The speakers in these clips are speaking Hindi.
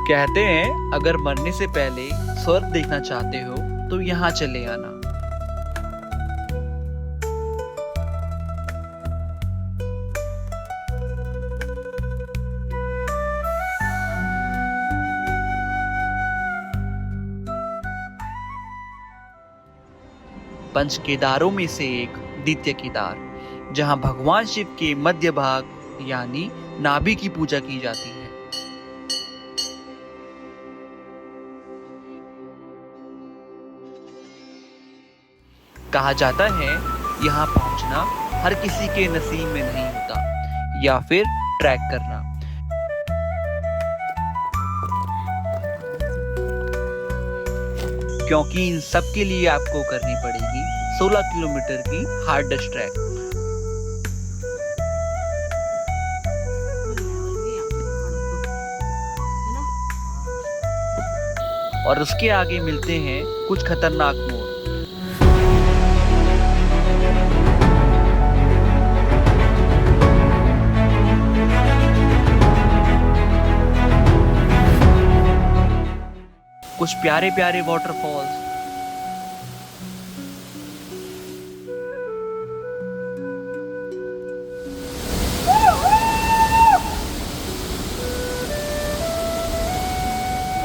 कहते हैं अगर मरने से पहले स्वर्ग देखना चाहते हो तो यहाँ चले आना। पंच केदारों में से एक द्वितीय केदार, जहां भगवान शिव के मध्य भाग यानी नाभि की पूजा की जाती है। कहा जाता है यहाँ पहुंचना हर किसी के नसीब में नहीं होता, या फिर ट्रैक करना। क्योंकि इन सब के लिए आपको करनी पड़ेगी 16 किलोमीटर की हार्डेस्ट ट्रैक। और उसके आगे मिलते हैं कुछ खतरनाक मोड़। कुछ प्यारे प्यारे वाटरफॉल्स,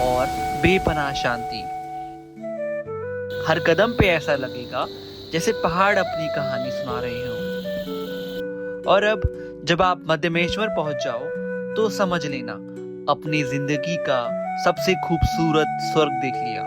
और बेपनाह शांति। हर कदम पे ऐसा लगेगा जैसे पहाड़ अपनी कहानी सुना रहे हों। और अब जब आप मध्यमेश्वर पहुंच जाओ तो समझ लेना अपनी जिंदगी का सबसे खूबसूरत स्वर्ग देख लिया।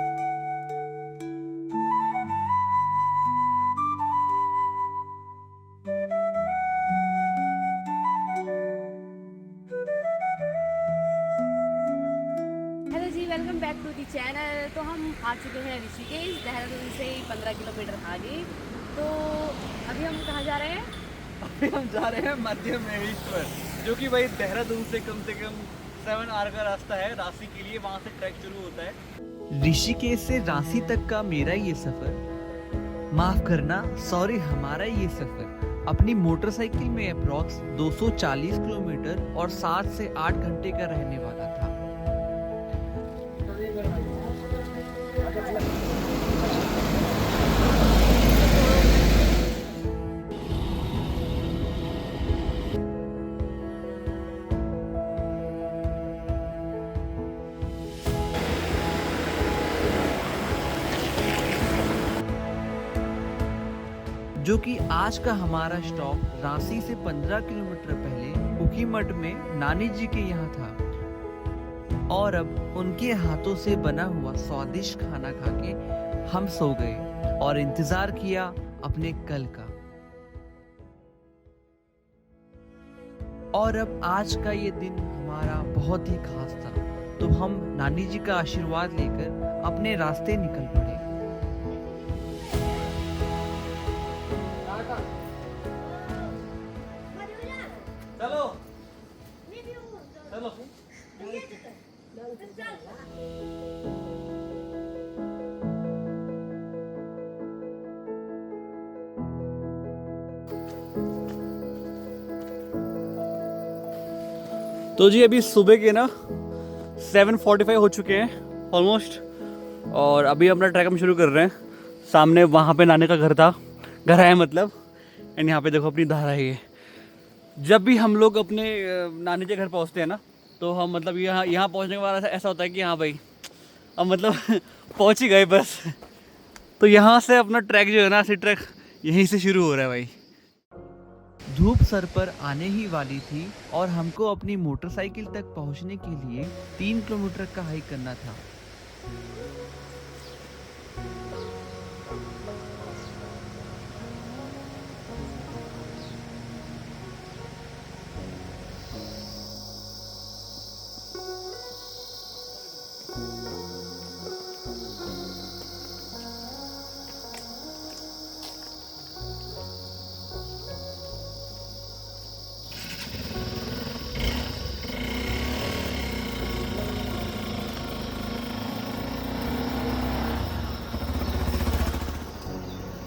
Hello ji, welcome back to the channel. तो हम आ चुके हैं ऋषिकेश, देहरादून से 15 किलोमीटर आगे। तो अभी हम कहाँ जा रहे हैं? अभी हम जा रहे हैं मध्यमेश्वर, जो कि भाई देहरादून से कम 7 आवर का रास्ता है रांची के लिए। वहां से ट्रैक शुरू होता है। ऋषिकेश से रांची तक का मेरा ये सफर, माफ करना सॉरी हमारा ये सफर, अपनी मोटरसाइकिल में अप्रॉक्स 240 किलोमीटर और 7 से 8 घंटे का रहने वाला था। जो कि आज का हमारा स्टॉप रांची से 15 किलोमीटर पहले उखीमठ में नानी जी के यहाँ था। और अब उनके हाथों से बना हुआ स्वादिष्ट खाना खा के हम सो गए और इंतजार किया अपने कल का। और अब आज का ये दिन हमारा बहुत ही खास था, तो हम नानी जी का आशीर्वाद लेकर अपने रास्ते निकल पड़े। चलो चलो तो जी अभी सुबह के ना 7:45 हो चुके हैं ऑलमोस्ट। और अभी अपना ट्रैक हम शुरू कर रहे हैं। सामने वहाँ पे नानी का घर है मतलब। एंड यहाँ पे देखो अपनी धारा है ये। जब भी हम लोग अपने नानी के घर पहुँचते हैं ना, तो हम मतलब यहाँ पहुँचने के बाद ऐसा होता है कि हाँ भाई अब मतलब पहुँच ही गए बस। तो यहाँ से अपना ट्रैक जो है ना, असली ट्रैक यहीं से शुरू हो रहा है भाई। धूप सर पर आने ही वाली थी और हमको अपनी मोटरसाइकिल तक पहुँचने के लिए 3 किलोमीटर का हाइक करना था।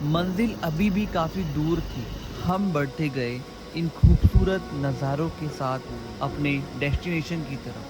मंजिल अभी भी काफ़ी दूर थी। हम बढ़ते गए इन खूबसूरत नज़ारों के साथ अपने डेस्टिनेशन की तरफ।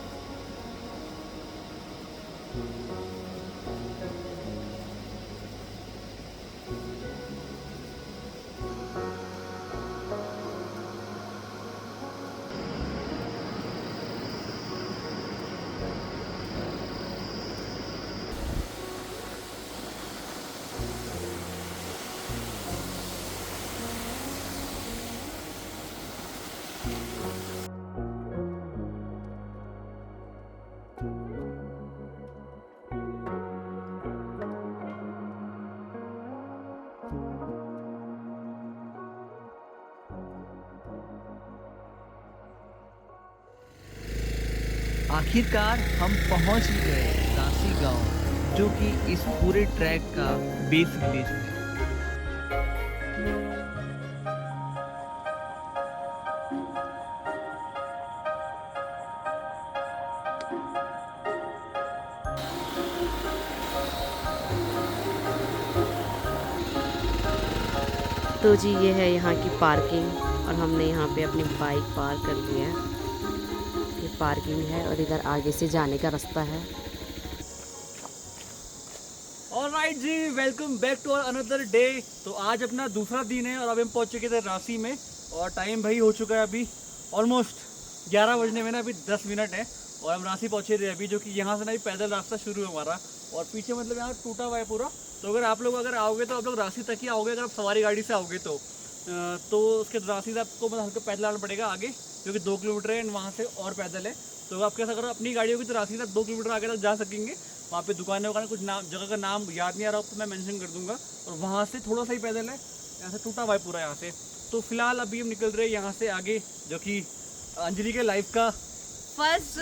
आखिरकार हम पहुंच ही गए रांसी गांव, जो कि इस पूरे ट्रैक का बेस विलेज है। तो जी ये है यहाँ की पार्किंग और हमने यहाँ पे अपनी बाइक पार्क कर दी है। ये पार्किंग है और इधर आगे से जाने का रास्ता है। ऑलराइट जी, welcome back to another day. तो आज अपना दूसरा दिन है और अभी हम पहुंच चुके थे रांसी में और टाइम भाई हो चुका है अभी ऑलमोस्ट 11 बजने में ना अभी 10 मिनट है और हम रांसी पहुंचे थे अभी, जो कि यहाँ से ना पैदल रास्ता शुरू है हमारा और पीछे मतलब यहाँ टूटा हुआ है पूरा। तो अगर आप लोग आओगे तो आप लोग रांसी तक ही आओगे, अगर आप सवारी गाड़ी से आओगे तो उसके रांसी से आपको मतलब हमको पैदल आना पड़ेगा आगे, जो कि 2 किलोमीटर है, वहाँ से और पैदल है। तो आपके साथ अगर अपनी गाड़ी होगी तो रांसी तक 2 किलोमीटर आगे तक जा सकेंगे। वहाँ पे दुकानें वगैरह कुछ नाम जगह का नाम याद नहीं आ रहा तो मैं मेंशन कर दूंगा। और वहाँ से थोड़ा सा ही पैदल है, यहाँ से टूटा हुआ है पूरा यहाँ से। तो फिलहाल अभी हम निकल रहे हैं यहाँ से आगे, जो कि अंजलि के लाइफ का फर्स्ट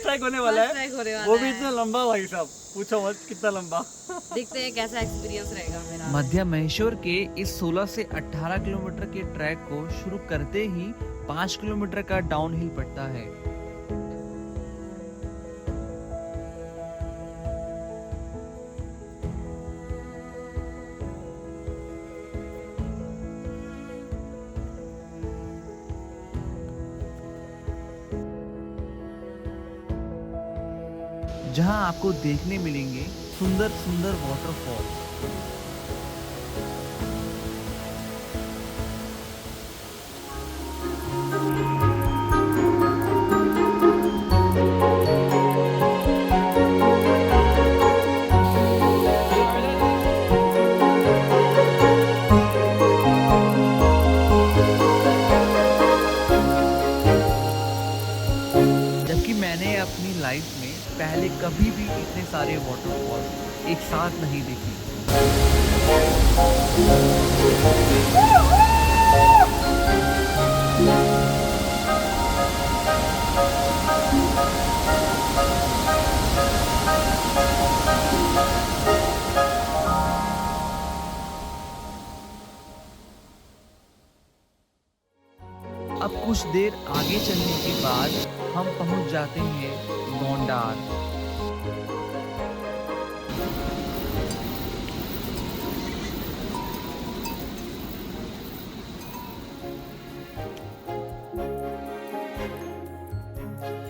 ट्रैक होने वाला है। वो भी इतना लंबा भाई साहब, पूछो मत कितना लंबा। देखते हैं कैसा एक्सपीरियंस रहेगा मेरा। मध्य महेश्वर के इस 16 से 18 किलोमीटर के ट्रैक को शुरू करते ही 5 किलोमीटर का डाउनहिल पड़ता है। जहां आपको देखने मिलेंगे सुंदर सुंदर वाटरफॉल। जबकि मैंने अपनी लाइफ में पहले कभी भी इतने सारे वाटरफॉल एक साथ नहीं देखे। अब कुछ देर आगे चलने के बाद हम पहुंच जाते हैं गोंडार।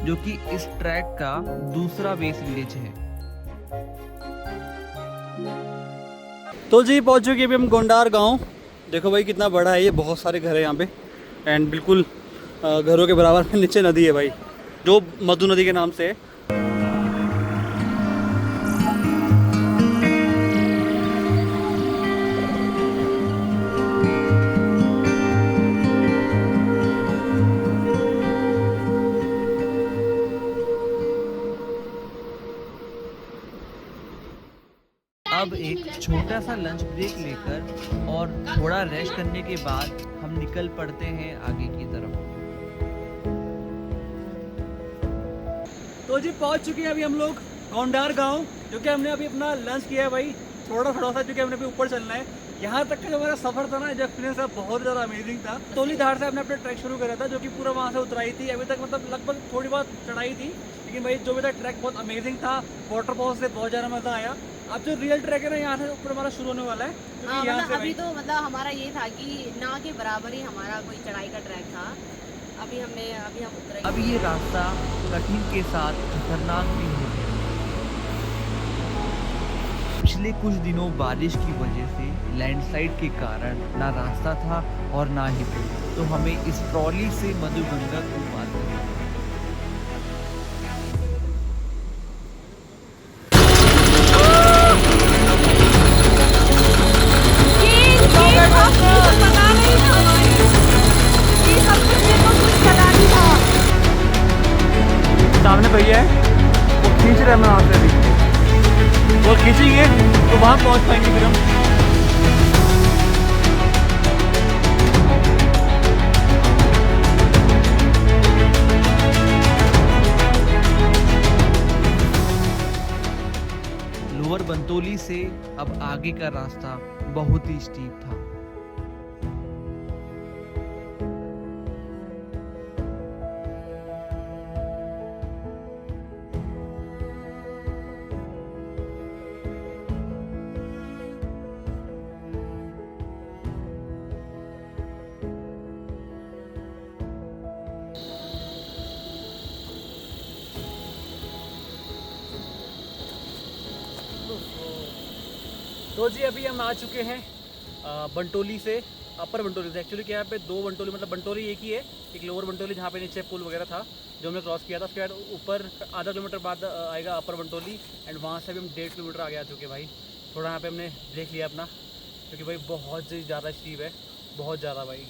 जो कि इस ट्रैक का दूसरा बेस विलेज है। तो जी पहुंच चुके अभी हम गोंडार गांव। देखो भाई कितना बड़ा है ये, बहुत सारे घर है यहाँ पे एंड बिल्कुल घरों के बराबर में नीचे नदी है भाई, जो मधु नदी के नाम से है। अब एक छोटा सा लंच ब्रेक लेकर और थोड़ा रेस्ट करने के बाद हम निकल पड़ते हैं आगे की तरफ। तो जी पहुंच चुके हैं अभी हम लोग गोंडार गांव, क्योंकि हमने अभी अपना लंच किया है भाई थोड़ा सा, क्योंकि हमने अभी ऊपर चलना है। यहाँ तक का जो हमारा सफर था ना, जो एक्सपीरियंस था बहुत ज़्यादा अमेजिंग था। तोलीधार से हमने अपना ट्रैक शुरू करा था, जो कि पूरा वहाँ से उतराई थी। अभी तक मतलब लगभग थोड़ी बहुत चढ़ाई थी, लेकिन भाई जो भी था ट्रैक बहुत अमेजिंग था। वाटरफॉल से बहुत ज़्यादा मज़ा आया। अब जो रियल ट्रैक है ना, यहाँ से ऊपर हमारा शुरू होने वाला है। हाँ, मतलब अभी तो मतलब हमारा ये था कि ना के बराबर ही हमारा कोई चढ़ाई का ट्रैक था। अभी हम उतरे। अब ये रास्ता कठिन के साथ खतरनाक भी हो गया। पिछले कुछ दिनों बारिश की वजह से लैंडस्लाइड के कारण ना रास्ता था और ना ही पुल, तो हमें इस ट्रॉली से मधुगंगा को पार करना था। सामने भैया है, वो खींच रहे हैं वहाँ से भी, वो खींचेंगे तो वहाँ पहुँच पाएंगे फिर हम। लोअर बंतोली से अब आगे का रास्ता बहुत ही स्टीप था। तो जी अभी हम आ चुके हैं बंटोली से, अपर बंटोली से। एक्चुअली क्या है, यहाँ पे दो बंटोली, मतलब बंटोली एक ही है, एक लोअर बंटोली जहाँ पे नीचे पुल वगैरह था जो हमने क्रॉस किया था, उसके बाद ऊपर आधा किलोमीटर बाद आएगा अपर बंटोली, एंड वहाँ से भी हम 1.5 किलोमीटर आगे आ चुके हैं भाई। थोड़ा यहाँ पे हमने ब्रेक लिया अपना, क्योंकि भाई बहुत ही ज़्यादा स्टीप है, बहुत ज़्यादा भाई।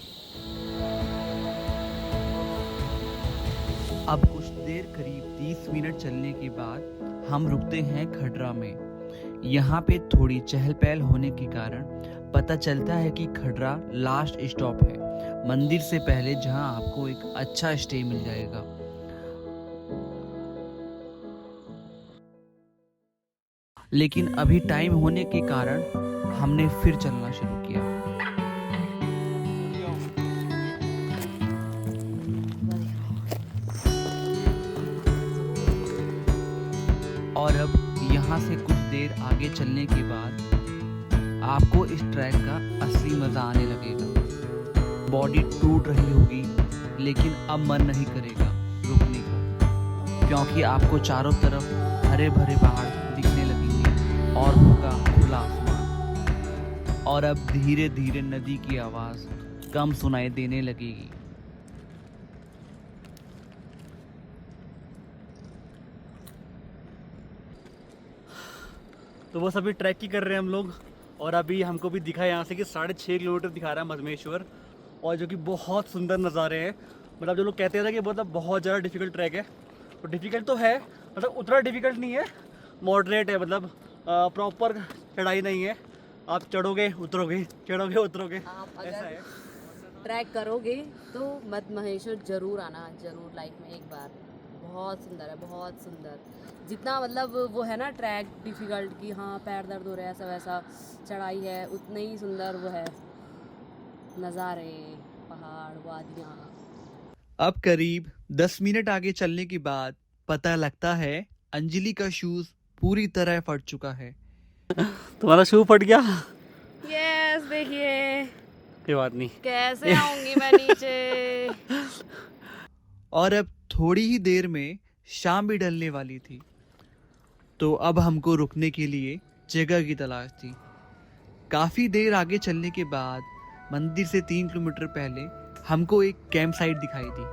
अब कुछ देर करीब 30 मिनट चलने के बाद हम रुकते हैं खडरा में। यहाँ पे थोड़ी चहल पहल होने के कारण पता चलता है कि खडरा लास्ट स्टॉप है मंदिर से पहले, जहाँ आपको एक अच्छा स्टे मिल जाएगा। लेकिन अभी टाइम होने के कारण हमने फिर चलना शुरू किया। और अब यहाँ से कुछ देर आगे चलने के बाद आपको इस ट्रैक का असली मजा आने लगेगा। बॉडी टूट रही होगी, लेकिन अब मन नहीं करेगा रुकने को, क्योंकि आपको चारों तरफ हरे भरे पहाड़ दिखने लगेंगे और होगा खुला आसमान। और अब धीरे धीरे नदी की आवाज कम सुनाई देने लगेगी। तो बस अभी ट्रैक ही कर रहे हैं हम लोग, और अभी हमको भी दिखा यहाँ से कि 6.5 किलोमीटर दिखा रहा है मधमेश्वर, और जो कि बहुत सुंदर नज़ारे हैं। मतलब जो लोग कहते हैं कि मतलब बहुत ज़्यादा डिफ़िकल्ट ट्रैक है, तो डिफ़िकल्ट तो है, मतलब उतना डिफ़िकल्ट नहीं है, मॉडरेट है, मतलब प्रॉपर चढ़ाई नहीं है। आप चढ़ोगे उतरोगे, चढ़ोगे उतरोगे, आप ऐसा अगर है। ट्रैक करोगे तो मधमहेश्वर जरूर आना, जरूर लाइफ में एक बार। बहुत सुंदर है, बहुत सुंदर। जितना मतलब वो है ना ट्रैक डिफ़िकल्ट कि हाँ पैर दर्द हो रहा है, ऐसा वैसा चढ़ाई है, उतने ही सुंदर वो है नज़ारे, पहाड़, वादियाँ। अब करीब 10 मिनट आगे चलने के बाद पता लगता है अंजलि का शूज पूरी तरह फट चुका है। तुम्हारा शू फट गया? यस, देखिए कोई बात नहीं। कैसे आऊंगी मैं नीचे। और अब थोड़ी ही देर में शाम भी ढलने वाली थी, तो अब हमको रुकने के लिए जगह की तलाश थी। काफ़ी देर आगे चलने के बाद मंदिर से 3 किलोमीटर पहले हमको एक कैंप साइट दिखाई दी।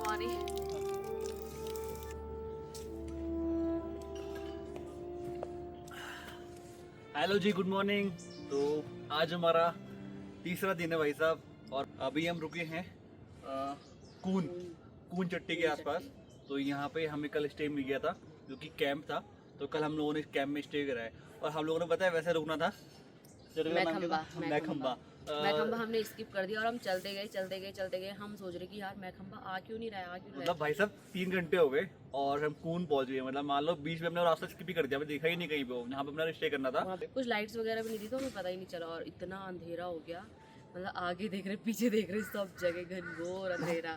पानी। हेलो जी, गुड मॉर्निंग। तो आज हमारा तीसरा दिन है भाई साहब, और अभी हम रुके हैं कून चट्टी के आसपास। तो यहाँ पे हमें कल स्टे मिल गया था, जो कि कैंप था। तो कल हम लोगों ने कैंप में स्टे करा है, और हम लोगों ने बताया वैसे रुकना था मैखंबा। मैखंबा हमने स्किप कर दिया और हम चलते गए। हम सोच रहे कि यार मैखंबा आ क्यों नहीं रहा है। मतलब भाई साहब 3 घंटे हो गए और हम कून पहुंच गए। मतलब मान लो बीच में हमने रास्ता स्किप ही कर दिया, हमें देखा ही नहीं कहीं पे जहाँ पे अपना स्टे करना था। कुछ लाइट्स वगैरह भी नहीं थी तो हमें पता ही नहीं चला, और इतना अंधेरा हो गया। मतलब आगे देख रहे पीछे देख रहे सब जगह घनघोर अंधेरा।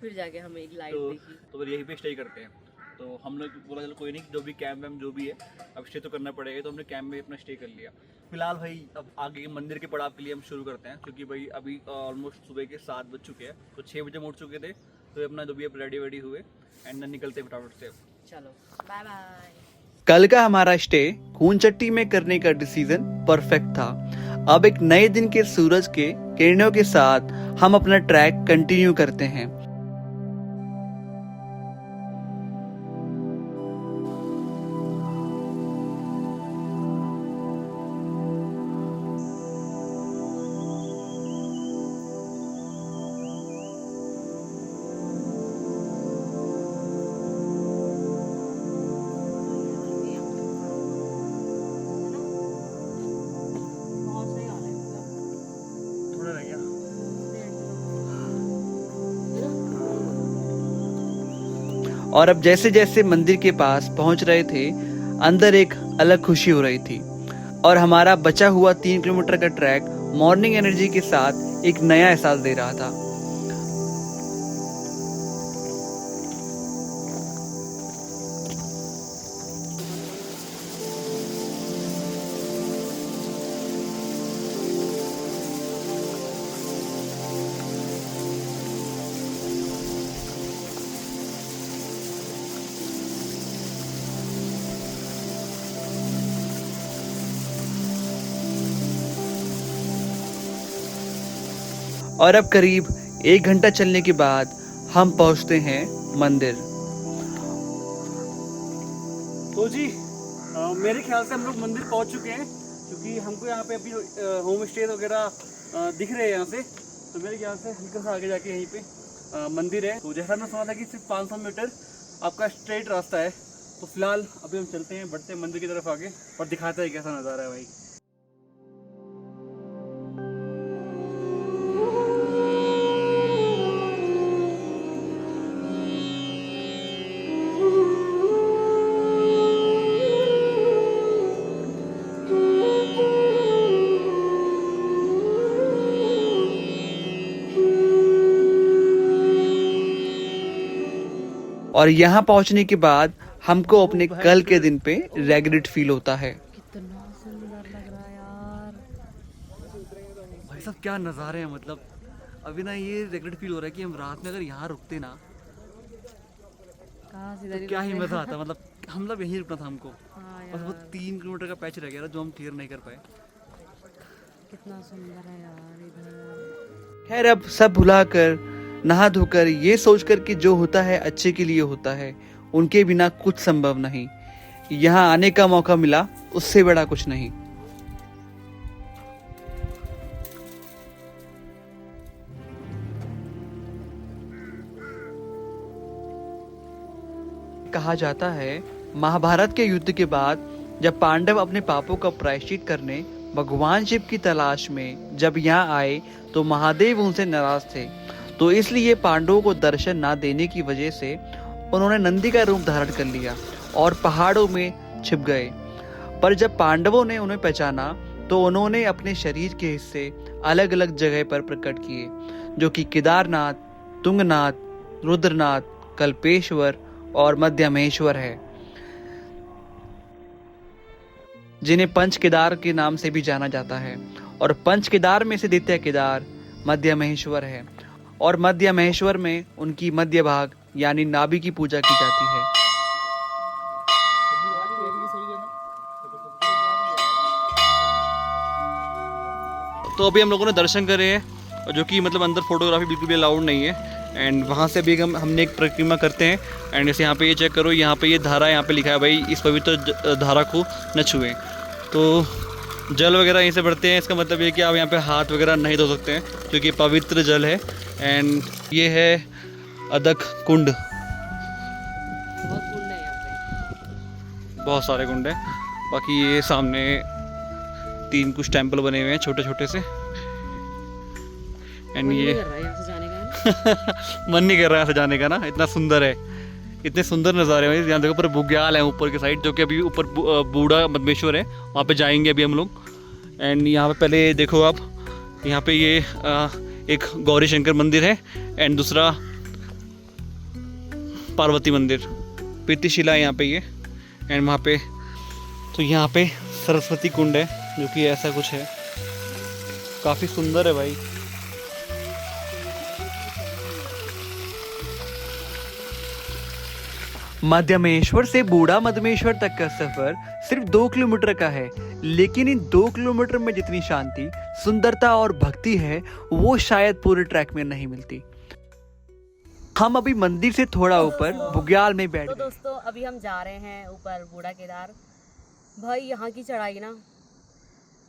फिर जाके हमें एक लाइट दिखी। तो फिर यहीं पे स्टे करते हैं। तो हम लोग बोला चलो कोई नहीं, जो भी कैंप वैम्प जो भी है अब स्टे तो करना पड़ेगा। तो हमने कैंप में अपना स्टे कर लिया। फिलहाल भाई अब आगे के मंदिर के पड़ाव के लिए हम शुरू करते हैं, क्योंकि भाई अभी ऑलमोस्ट सुबह के 7 बज चुके हैं। तो 6 बजे हम उठ चुके थे। तो अपना जो भी अब रेडी वेडी हुए एंड निकलते फटाफट से। चलो बाय बाय। कल का हमारा स्टे कूनचट्टी में करने का डिसीजन परफेक्ट था। अब एक नए दिन के सूरज के किरणों के साथ हम अपना ट्रैक कंटिन्यू करते हैं। थोड़ा रह गया। और अब जैसे जैसे मंदिर के पास पहुंच रहे थे, अंदर एक अलग खुशी हो रही थी। और हमारा बचा हुआ 3 किलोमीटर का ट्रैक मॉर्निंग एनर्जी के साथ एक नया एहसास दे रहा था। और अब करीब 1 घंटा चलने के बाद हम पहुंचते हैं मंदिर। तो जी मेरे ख्याल से हम लोग मंदिर पहुंच चुके हैं, क्योंकि हमको यहाँ पे अभी होम स्टे वगैरह दिख रहे हैं यहाँ से। तो मेरे ख्याल से हल्का सा आगे जाके यहीं पे मंदिर है। तो जैसा मैं सुना था कि सिर्फ 500 मीटर आपका स्ट्रेट रास्ता है। तो फिलहाल अभी हम चलते हैं, बढ़ते हैं मंदिर की तरफ आगे और दिखाते हैं कैसा नज़ारा है भाई। और यहाँ पहुँचने के बाद हमको अपने कल के दिन पे रेग्रेट फील होता है। कितना सुंदर लग रहा है यार। भाई साहब क्या नज़ारे हैं। मतलब अभी ना ये रेग्रेट फील हो रहा है कि हम रात में अगर यहाँ रुकते ना कहाँ से तो क्या ही मज़ा आता। मतलब हम लोग यहीं रुकना था हमको। हाँ बस वो 3 किलोमीटर का पैच रह गया था जो हम क्लियर नहीं कर पाए। कितना सुंदर है यार इधर। खैर अब सब भुलाकर नहा धोकर ये सोचकर कि जो होता है अच्छे के लिए होता है, उनके बिना कुछ संभव नहीं। यहाँ आने का मौका मिला, उससे बड़ा कुछ नहीं। कहा जाता है महाभारत के युद्ध के बाद जब पांडव अपने पापों का प्रायश्चित करने भगवान शिव की तलाश में जब यहाँ आए तो महादेव उनसे नाराज थे। तो इसलिए पांडवों को दर्शन ना देने की वजह से उन्होंने नंदी का रूप धारण कर लिया और पहाड़ों में छिप गए। पर जब पांडवों ने उन्हें पहचाना तो उन्होंने अपने शरीर के हिस्से अलग अलग जगह पर प्रकट किए, जो कि केदारनाथ, तुंगनाथ, रुद्रनाथ, कल्पेश्वर और मध्यमेश्वर है, जिन्हें पंच केदार के नाम से भी जाना जाता है। और पंच केदार में से द्वितीय केदार मध्यमेश्वर है, और मध्यमेश्वर में उनकी मध्य भाग यानी नाभि की पूजा की जाती है। तो अभी हम लोगों ने दर्शन करे हैं, जो कि मतलब अंदर फोटोग्राफी बिल्कुल भी अलाउड नहीं है। एंड वहाँ से भी हमने एक परिक्रमा करते हैं। एंड जैसे यहाँ पे ये चेक करो, यहाँ पे ये धारा, यहाँ पे लिखा है भाई इस पवित्र धारा को न छुएं। तो जल वगैरह यहीं से बढ़ते हैं, इसका मतलब ये कि आप यहाँ पे हाथ वगैरह नहीं धो सकते हैं क्योंकि पवित्र जल है। एंड ये है अदक कुंड, बहुत कुंड है यहाँ पे। बहुत सारे कुंड हैं। बाकी ये सामने 3 कुछ टेंपल बने हुए हैं छोटे छोटे से। एंड मन ये नहीं कर रहा है यहाँ से जाने का। मन नहीं कर रहा है यहाँ से जाने का ना, इतना सुंदर है, इतने सुंदर नज़ारे हैं। यहाँ देखो ऊपर बुग्याल है ऊपर की साइड, जो कि अभी ऊपर बूढ़ा मदमेश्वर है, वहाँ पे जाएंगे अभी हम लोग। एंड यहाँ पे पहले देखो आप, यहाँ पे ये एक गौरी शंकर मंदिर है एंड दूसरा पार्वती मंदिर, प्रीतिशिला है यहाँ पे ये। एंड वहाँ पे तो यहाँ पे सरस्वती कुंड है जो कि ऐसा कुछ है, काफ़ी सुंदर है भाई। मध्यमेश्वर से बूढ़ा मध्यमेश्वर तक का सफर सिर्फ 2 किलोमीटर का है, लेकिन इन 2 किलोमीटर में जितनी शांति, सुंदरता और भक्ति है वो शायद पूरे ट्रैक में नहीं मिलती। हम अभी मंदिर से थोड़ा ऊपर बुग्याल में बैठ तो गए। दोस्तों अभी हम जा रहे हैं ऊपर बूढ़ा केदार। भाई यहाँ की चढ़ाई ना,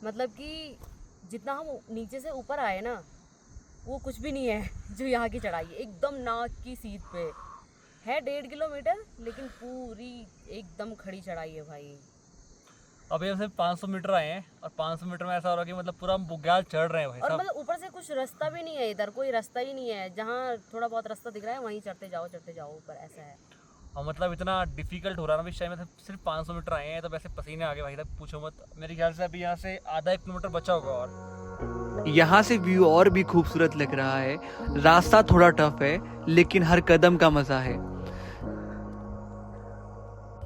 मतलब कि जितना हम नीचे से ऊपर आए ना वो कुछ भी नहीं है जो यहाँ की चढ़ाई है। एकदम नाक की सीध पे है 1.5 किलोमीटर, लेकिन पूरी एकदम खड़ी चढ़ाई है भाई। अभी हम सिर्फ 500 मीटर आए हैं और 500 मीटर में ऐसा हो रहा है कि मतलब पूरा हम बुग्याल चढ़ रहे हैं भाई और साहब। मतलब ऊपर से कुछ रास्ता भी नहीं है, इधर कोई रास्ता ही नहीं है। जहाँ थोड़ा बहुत रास्ता दिख रहा है वहीं चढ़ते जाओ ऊपर, ऐसा है। और मतलब इतना डिफिकल्ट हो रहा है ना, इस टाइम में सिर्फ 500 मीटर आए हैं तो वैसे पसीने आ गए भाई साहब, पूछो मत। मेरे ख्याल से अभी यहाँ से आधा 1 किलोमीटर बचा होगा और यहाँ से व्यू और भी खूबसूरत लग रहा है। रास्ता थोड़ा टफ है लेकिन हर कदम का मजा है।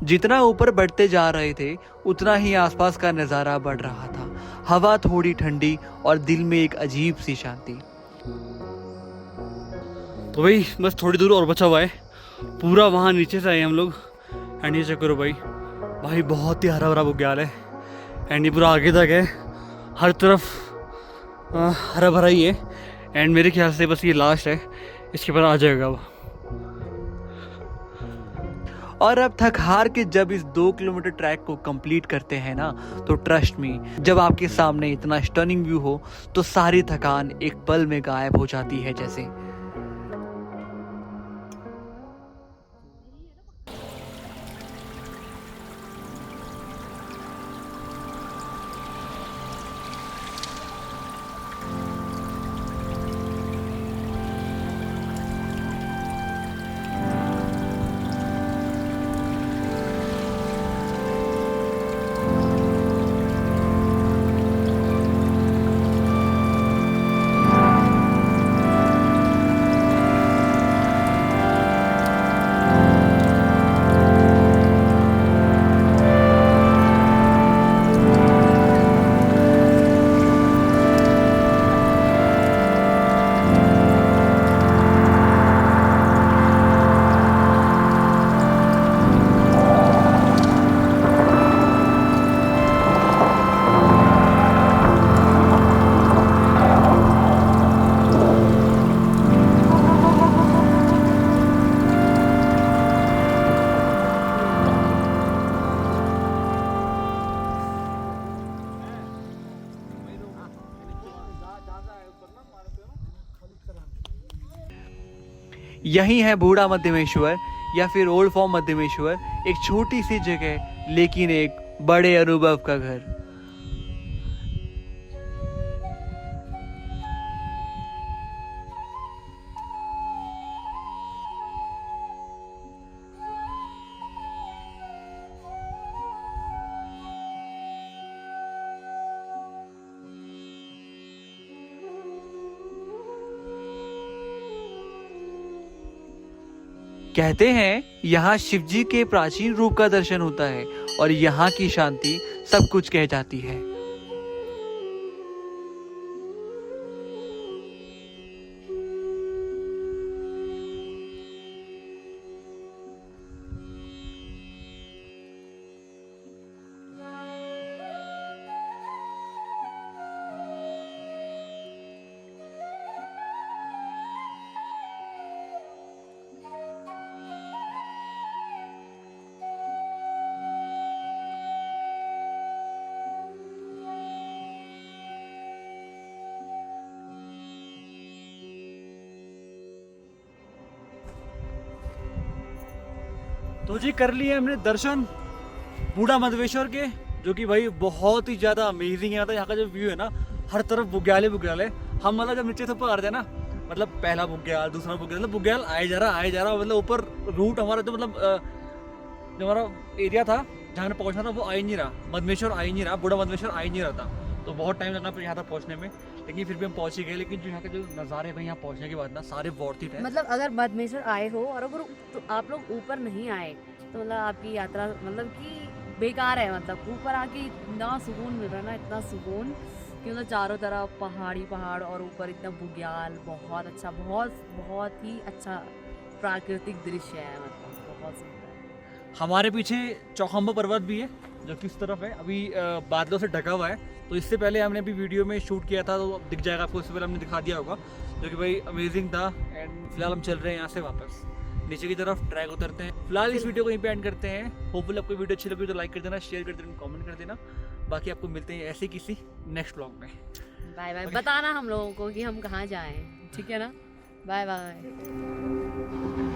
जितना ऊपर बढ़ते जा रहे थे उतना ही आसपास का नजारा बढ़ रहा था। हवा थोड़ी ठंडी और दिल में एक अजीब सी शांति। तो भाई बस थोड़ी दूर और बचा हुआ है, पूरा वहाँ नीचे से आए हम लोग। एंड ये चेक करो भाई, भाई बहुत ही हरा भरा बुग्याल है। एंड ये पूरा आगे तक है, हर तरफ हरा भरा ही है। एंड मेरे ख्याल से बस ये लास्ट है, इसके बाद आ जाएगा अब। और अब थक हार के जब इस 2 किलोमीटर ट्रैक को कंप्लीट करते हैं ना, तो ट्रस्ट मी, जब आपके सामने इतना स्टनिंग व्यू हो तो सारी थकान एक पल में गायब हो जाती है जैसे। यही है बूढ़ा मध्यमेश्वर या फिर ओल्ड फॉर्म मध्यमेश्वर, एक छोटी सी जगह लेकिन एक बड़े अनुभव का घर। कहते हैं यहाँ शिव जी के प्राचीन रूप का दर्शन होता है और यहाँ की शांति सब कुछ कह जाती है। तो जी कर लिए हमने दर्शन बूढ़ा मधवेश्वर के, जो कि भाई बहुत ही ज़्यादा अमेजिंग है। यहाँ का जो व्यू है ना, हर तरफ बुग्याल है। हम मतलब जब नीचे से ऊपर आ रहे थे ना, मतलब पहला बुग्याल, दूसरा बुग्याल, मतलब बुग्याल आए जा रहा, मतलब ऊपर रूट हमारा जो मतलब जो हमारा एरिया था जहाँ हमें पहुँचना था वो आ ही नहीं रहा, मधमेश्वर आ ही नहीं रहा, बूढ़ा मधमेश्वर आ ही नहीं रहा था। तो बहुत टाइम लगा फिर यहाँ तक पहुँचने में, लेकिन फिर भी हम पहुँच ही गए। लेकिन जो यहाँ के जो नज़ारे भाई यहाँ पहुँचने के बाद ना सारे वर्थ इट है। मतलब अगर मधमेश्वर आए हो और अगर तो आप लोग ऊपर नहीं आए तो मतलब आपकी यात्रा मतलब कि बेकार है। मतलब ऊपर आके इतना सुकून मिल रहा है ना, इतना सुकून कि मतलब चारों तरफ पहाड़ और ऊपर इतना बुग्याल, बहुत अच्छा, बहुत ही अच्छा प्राकृतिक दृश्य है। मतलब बहुत सुंदर है। हमारे पीछे चौखंबा पर्वत भी है, जो किस तरफ है अभी बादलों से ढका हुआ है। तो इससे पहले हमने अभी वीडियो में शूट किया था, तो दिख जाएगा आपको, इससे पहले हमने दिखा दिया होगा, जो कि भाई अमेजिंग था। एंड फिलहाल हम चल रहे हैं यहाँ से वापस नीचे की तरफ, ट्रैक उतरते हैं। फिलहाल इस वीडियो को यहीं पे एंड करते हैं। होपफुली आपको वीडियो अच्छी लगी तो लाइक कर देना, शेयर कर देना, कमेंट कर देना। बाकी आपको मिलते हैं ऐसे किसी नेक्स्ट व्लॉग में। Bye bye. बताना हम लोगों को कि हम कहाँ जाएं, ठीक है ना। Bye bye.